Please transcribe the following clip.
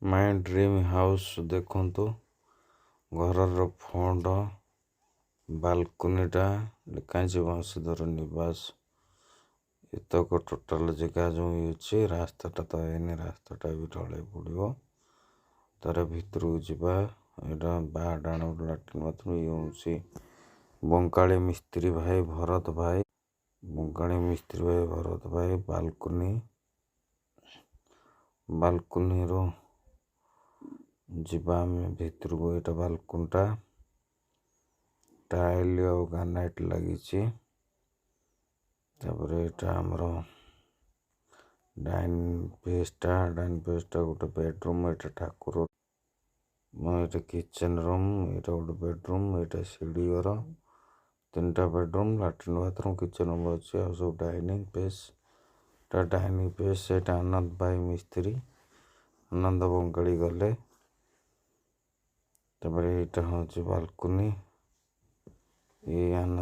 ମାଇ dream house ଦେଖନ୍ତୁ। ଘରର front ବାଲକୁନିଟା ଲେଖାହେଇଛି ବଂଶୀଧର ନିବାସ। ଏତକ ଟୋଟାଲ ଜାଗା ଯେଉଁ ଅଛି, ରାସ୍ତାଟା ତ ହେଇନି, ରାସ୍ତାଟା ବି ଢଳେଇ ପଡ଼ିବ। ତାର ଭିତରକୁ ଯିବା। ଏଇଟା ବାଁ ଡାଣ ଲାଟ୍ରିନ୍ ବାଥରୁମ୍। ଇଏ ହେଉଛି ବଙ୍କାଳୀ ମିସ୍ତ୍ରୀ ଭାଇ ଭରତ ଭାଇ। ବଙ୍କାଳୀ ମିସ୍ତ୍ରୀ ଭାଇ ଭରତ ଭାଇ। ବାଲକୁନିରୁ ଯିବା ଆମେ ଭିତରକୁ। ଏଇଟା ବାଲକୁନିଟା ଟାଇଲ ଆଉ ଗ୍ରାନାଇଟ୍ ଲାଗିଛି। ତାପରେ ଏଇଟା ଆମର ଡାଇନିଂ ସ୍ପେସଟା ଗୋଟେ ବେଡରୁମ୍। ଏଇଟା ଠାକୁର, ଏଇଟା କିଚେନ୍ ରୁମ୍, ଏଇଟା ଗୋଟେ ବେଡରୁମ୍, ଏଇଟା ସିଡ଼ି ଘର। 3ଟା bedroom, latrine bathroom, kitchen room ଅଛି। ଆଉ ସବୁ ଡାଇନିଂ ସ୍ପେସ୍। ସେଇଟା ଆନନ୍ଦ ଭାଇ ମିସ୍ତ୍ରୀ, ଆନନ୍ଦ ବଙ୍କାଳୀ ଗଲେ। ତାପରେ ଏଇଟା ହେଉଛି ବାଲକୁନି। ଏଇ ଆନନ୍ଦ